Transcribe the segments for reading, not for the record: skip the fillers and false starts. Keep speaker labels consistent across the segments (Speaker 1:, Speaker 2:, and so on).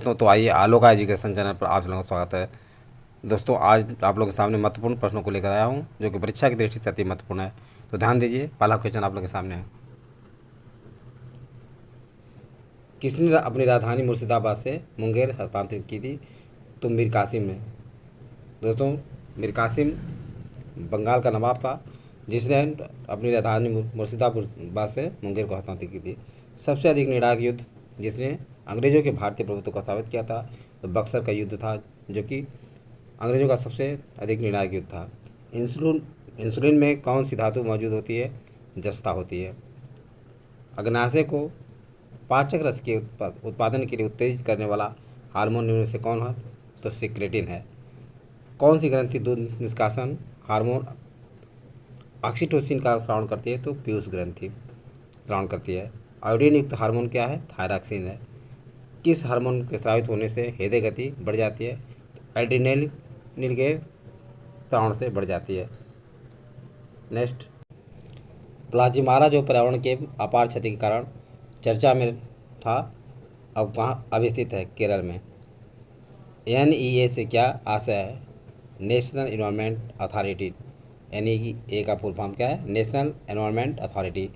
Speaker 1: दोस्तों, तो आइए आलोका एजुकेशन चैनल पर आप लोगों का स्वागत है। दोस्तों, आज आप लोगों के सामने महत्वपूर्ण प्रश्नों को लेकर आया हूं, जो कि परीक्षा की दृष्टि से अति महत्वपूर्ण है। तो ध्यान दीजिए, पहला क्वेश्चन आप लोगों के सामने है। किसने अपनी राजधानी मुर्शिदाबाद से मुंगेर हस्तांतरित की थी? तो मीर कासिम ने। दोस्तों, मीर कासिम बंगाल का नवाब था, जिसने अपनी राजधानी मुर्शिदाबाद से मुंगेर को हस्तांतरित की थी। सबसे अधिक निर्णायक युद्ध जिसने अंग्रेजों के भारतीय प्रभुत्व को स्थापित किया था, तो बक्सर का युद्ध था, जो कि अंग्रेजों का सबसे अधिक निर्णायक युद्ध था। इंसुलिन इंसुलिन में कौन सी धातु मौजूद होती है? जस्ता होती है। अग्नाशय को पाचक रस के उत्पादन के लिए उत्तेजित करने वाला हार्मोन निम्न में से कौन है? तो सिक्रेटिन है। कौन सी ग्रंथि दूध निष्कासन हार्मोन ऑक्सीटोसिन का स्राव करती है? तो पीयूष ग्रंथि स्राव करती है। आयोडीन युक्त हार्मोन क्या है? थायरॉक्सिन है। किस हार्मोन के स्रावित होने से हृदय गति बढ़ जाती है? तो एड्रेनलिन के स्राव से बढ़ जाती है। नेक्स्ट, प्लाजीमारा जो पर्यावरण के अपार क्षति के कारण चर्चा में था, अब कहाँ अब स्थित है? केरल में। NEA से क्या आशय है? National environment authority. NEA का फुल फॉर्म क्या है? National environment authority.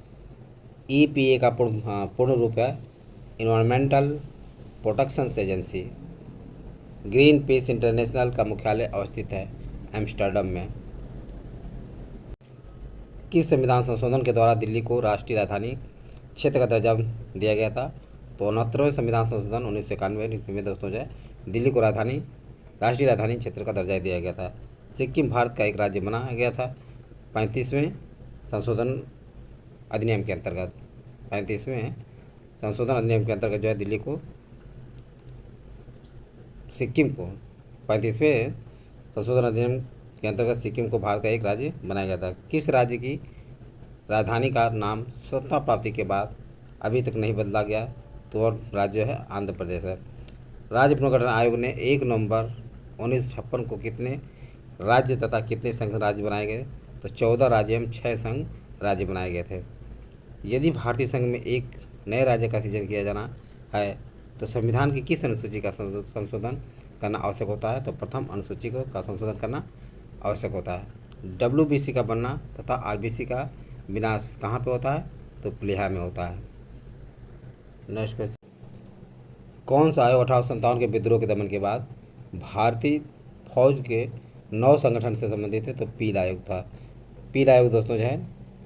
Speaker 1: EPA का पूर्ण रूप है environmental protection agency. Green peas international का मुख्यालय अवस्थित है एम्स्टर्डम में। किस संविधान संशोधन के द्वारा दिल्ली को राष्ट्रीय राजधानी क्षेत्र का दर्जा दिया गया था? तो 69वें संविधान संशोधन 1991 में दोस्तों जो है दिल्ली को राष्ट्रीय राजधानी क्षेत्र का दर्जा दिया गया था। सिक्किम भारत का एक राज्य बनाया गया था 35वें संशोधन अधिनियम के अंतर्गत। 35वें संशोधन अधिनियम के अंतर्गत जो है दिल्ली को सिक्किम को 35वें संशोधन अधिनियम के अंतर्गत सिक्किम को भारत का एक राज्य बनाया गया था। किस राज्य की राजधानी का नाम स्वतंत्रता प्राप्ति के बाद अभी तक नहीं बदला गया? तो और राज्य है आंध्र प्रदेश है। राज्य पुनर्गठन आयोग ने 1 नवंबर 1956 को कितने राज्य तथा कितने संघ राज्य बनाए गए? तो 14 राज्य एवं 6 संघ राज्य बनाए गए थे। यदि भारतीय संघ में एक नए राज्य का सृजन किया जाना है, तो संविधान की किस अनुसूची का संशोधन करना आवश्यक होता है? तो प्रथम अनुसूची का संशोधन करना आवश्यक होता है। WBC का बनना तथा RBC का विनाश कहाँ पे होता है? तो प्लीहा में होता है। नेक्स्ट क्वेश्चन, कौन सा आयोग 1857 के विद्रोह के दमन के बाद भारतीय फौज के 9 संगठन से संबंधित है? तो पील आयोग था। पील आयोग दोस्तों जो है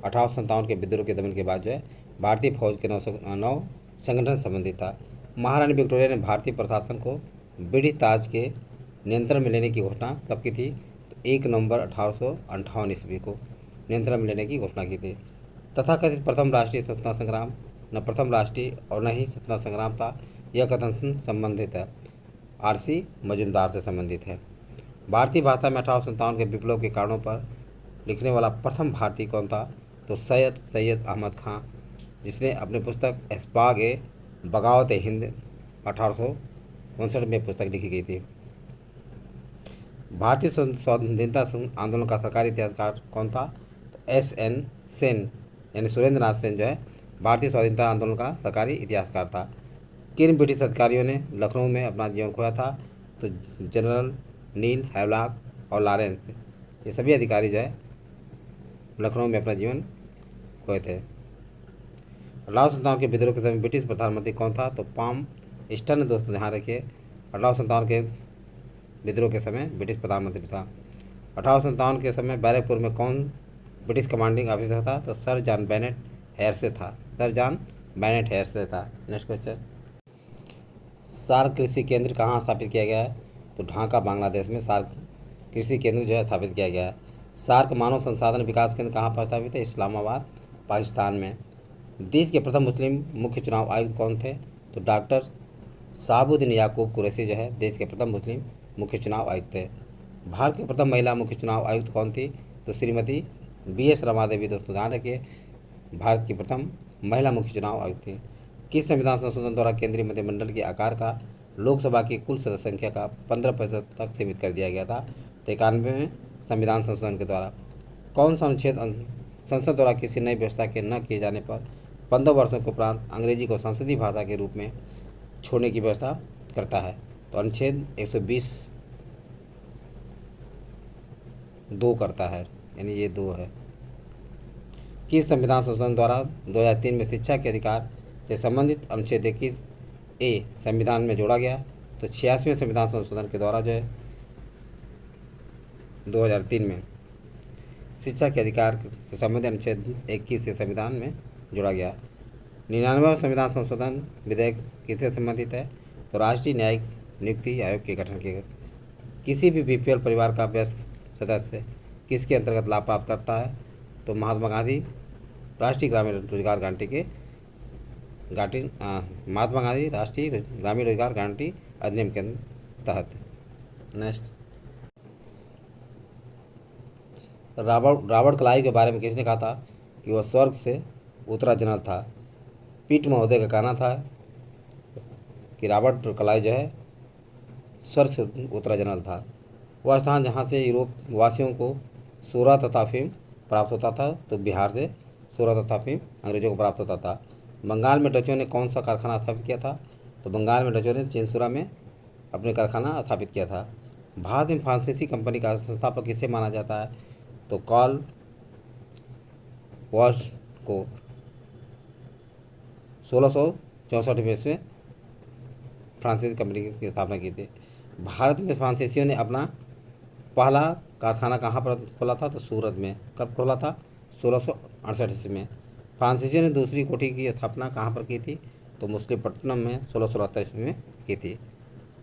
Speaker 1: 1857 के विद्रोह के दमन के बाद जो है भारतीय फौज के 9 संगठन संबंधित था। महारानी विक्टोरिया ने भारतीय प्रशासन को ब्रिटिश ताज के नियंत्रण में लेने की घोषणा कब की थी? तो 1 नवंबर 1858 ईस्वी को नियंत्रण में लेने की घोषणा की थी। तथाकथित प्रथम राष्ट्रीय स्वतंत्रता संग्राम न प्रथम राष्ट्रीय और न ही स्वतंत्रता संग्राम था, यह कथन संबंधित है RC मजूमदार से संबंधित है। भारतीय भाषा में 1857 के विप्लव के कारणों पर लिखने वाला प्रथम भारतीय कौन था? तो सैयद अहमद खां, जिसने अपनी पुस्तक एस्बाग बगावत हिंद 1859 में पुस्तक लिखी गई थी। भारतीय स्वाधीनता आंदोलन का सरकारी इतिहासकार कौन था? तो SN सेन, यानी सुरेंद्र नाथ सेन जो है भारतीय स्वाधीनता आंदोलन का सरकारी इतिहासकार था। किन ब्रिटिश अधिकारियों ने लखनऊ में अपना जीवन खोया था? तो जनरल नील, हैवलॉक और लॉरेंस, ये सभी अधिकारी जो है लखनऊ में अपना जीवन खोए थे। 1857 के विद्रोह के समय ब्रिटिश प्रधानमंत्री कौन था? तो पाम स्टन। दोस्तों ध्यान रखिए, 1857 के विद्रोह के समय ब्रिटिश प्रधानमंत्री था। 1857 के समय बैरकपुर में कौन ब्रिटिश कमांडिंग ऑफिसर था? तो सर जॉन बेनेट हेयरसे था। सर जॉन बेनेट हेयरसे था। नेक्स्ट क्वेश्चन, सार्क कृषि केंद्र कहाँ स्थापित किया गया है? तो ढाका बांग्लादेश में सार्क कृषि केंद्र जो है स्थापित किया गया है। सार्क मानव संसाधन विकास केंद्र कहाँ पर स्थापित है? इस्लामाबाद पाकिस्तान में। देश के प्रथम मुस्लिम मुख्य चुनाव आयुक्त कौन थे? तो डॉक्टर शहाबुद्दीन याकूब कुरैशी जो है देश के प्रथम मुस्लिम मुख्य चुनाव आयुक्त थे। भारत की प्रथम महिला मुख्य चुनाव आयुक्त कौन थी? तो श्रीमती BS रमा देवी। दोस्तों ध्यान रखिए, भारत की प्रथम महिला मुख्य चुनाव आयुक्त थी। किस संविधान संशोधन द्वारा केंद्रीय मंत्रिमंडल के आकार का लोकसभा की कुल सदस्य संख्या का 15% तक सीमित कर दिया गया था? तो 91वें संविधान संशोधन के द्वारा। कौन सा अनुच्छेद संसद द्वारा किसी नई व्यवस्था के न किए जाने पर 15 वर्षों के उपरांत अंग्रेजी को संसदीय भाषा के रूप में छोड़ने की व्यवस्था करता है। तो अनुच्छेद 120 2 करता है, यानी ये 2 है। किस संविधान संशोधन द्वारा 2003 में शिक्षा के अधिकार से संबंधित अनुच्छेद 21A संविधान में जोड़ा गया? तो 86वें संविधान संशोधन के द्वारा जो है 2003 में शिक्षा के अधिकार से संबंधित अनुच्छेद 21 से संविधान में जोड़ा गया। 99वां संविधान संशोधन विधेयक किससे संबंधित है? तो राष्ट्रीय न्यायिक नियुक्ति आयोग के गठन के। किसी भी बीपीएल परिवार का वयस्क सदस्य किसके अंतर्गत लाभ प्राप्त करता है? तो महात्मा गांधी राष्ट्रीय ग्रामीण रोजगार महात्मा गांधी राष्ट्रीय ग्रामीण रोजगार गारंटी अधिनियम के तहत। नेक्स्ट, रॉबर्ट क्लाइव के बारे में किसने कहा था कि वह स्वर्ग से उतरा जनरल था? पीट महोदय का कहना था कि रॉबर्ट क्लाइव जो है स्वर्ग से उतरा जनरल था। वह स्थान जहाँ से यूरोप वासियों को सोरा तथा अफीम प्राप्त होता था, तो बिहार से सोरा तथा अफीम अंग्रेजों को प्राप्त होता था। बंगाल में डचों ने कौन सा कारखाना स्थापित किया था? तो बंगाल में डचों ने चेंसुरा में अपने कारखाना स्थापित किया था। भारत में फ्रांसीसी कंपनी का संस्थापक किसे माना जाता है? तो कार्ल वॉल्श को 1664 में फ्रांसीसी कंपनी की स्थापना की थी। भारत में फ्रांसीसियों ने अपना पहला कारखाना कहाँ पर खोला था? तो सूरत में। कब खोला था? 1668 ईस्वी में। फ्रांसीसियों ने दूसरी कोठी की स्थापना कहाँ पर की थी? तो मुसलिपट्टनम में 1673 ईस्वी में की थी।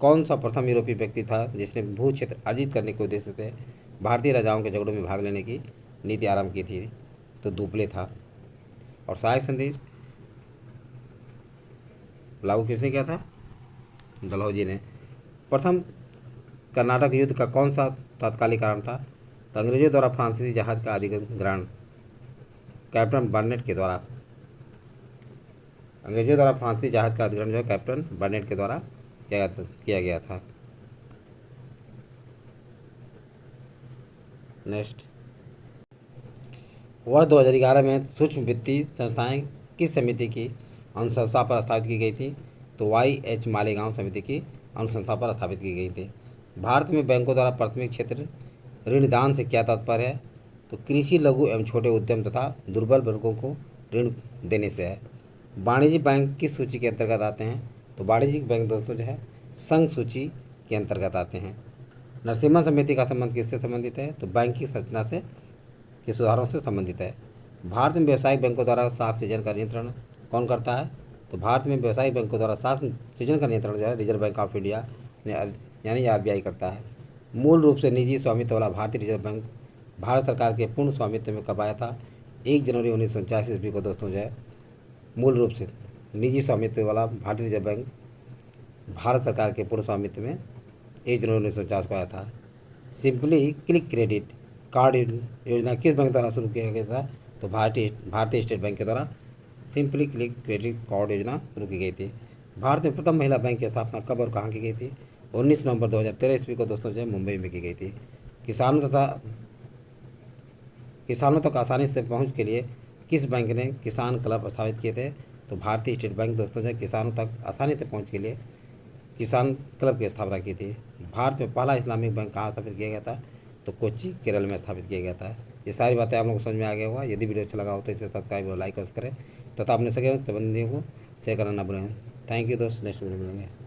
Speaker 1: कौन सा प्रथम यूरोपीय व्यक्ति था जिसने भू क्षेत्र अर्जित करने के उद्देश्य से भारतीय राजाओं के झगड़ों में भाग लेने की नीति आरंभ की थी? तो दुपले था। और सहायक संधि लागू किसने किया था? डलहौजी ने। प्रथम कर्नाटक युद्ध का कौन सा तात्कालिक कारण था? तो अंग्रेजों द्वारा फ्रांसीसी जहाज का अधिग्रहण कैप्टन बर्नेट के द्वारा। अंग्रेजों द्वारा फ्रांसीसी जहाज का अधिग्रहण जो है कैप्टन बर्नेट के द्वारा किया गया था। नेक्स्ट, वर्ष 2011 में सूक्ष्म वित्तीय संस्थाएं किस समिति की अनुशंसा पर स्थापित की गई थी? तो YH मालेगांव समिति की अनुशंसा पर स्थापित की गई थी। भारत में बैंकों द्वारा प्राथमिक क्षेत्र ऋणदान से क्या तात्पर्य है? तो कृषि, लघु एवं छोटे उद्यम तथा दुर्बल वर्गों को ऋण देने से है। वाणिज्यिक बैंक किस सूची के अंतर्गत आते हैं? तो वाणिज्यिक बैंक दोस्तों जो है संघ सूची के अंतर्गत आते हैं। नरसिम्हा समिति का संबंध किससे संबंधित है? तो बैंकिंग संरचना से के सुधारों से संबंधित है। भारत में व्यावसायिक बैंकों द्वारा साख सीजन का नियंत्रण कौन करता है? तो भारत में व्यावसायिक बैंकों द्वारा साख सीजन का नियंत्रण जो है रिजर्व बैंक ऑफ इंडिया यानी RBI करता है। मूल रूप से निजी स्वामित्व वाला भारतीय रिजर्व बैंक भारत सरकार के पूर्ण स्वामित्व में कब आया था? 1 जनवरी 1949 ईस्वी को दोस्तों जो है मूल रूप से निजी स्वामित्व वाला भारतीय रिजर्व बैंक भारत सरकार के पूर्ण स्वामित्व में 1 जनवरी 1949 को आया था। सिंपली क्लिक क्रेडिट कार्ड योजना किस बैंक द्वारा शुरू किया गया था? तो भारतीय स्टेट बैंक के द्वारा सिंपली क्लिक क्रेडिट कार्ड योजना शुरू की गई थी। भारत में प्रथम महिला बैंक की स्थापना कब और कहाँ की गई थी? तो 19 नवंबर 2013 ईस्वी को दोस्तों जो है मुंबई में की गई थी। किसानों तक आसानी से पहुंच के लिए किस बैंक ने किसान क्लब स्थापित किए थे? तो भारतीय स्टेट बैंक दोस्तों जो किसानों तक आसानी से पहुंच के लिए किसान क्लब की स्थापना की थी। भारत में पहला इस्लामिक बैंक कहाँ स्थापित किया गया था? तो कोच्चि केरल में स्थापित किया गया था। ये सारी बातें आप लोगों को समझ में आ गया होगा। यदि वीडियो अच्छा लगा हो तो इसे सब्सक्राइब और लाइक करें तथा अपने सगे संबंधियों को शेयर करना न भूलें। थैंक यू दोस्त, नेक्स्ट वीडियो मिलेंगे।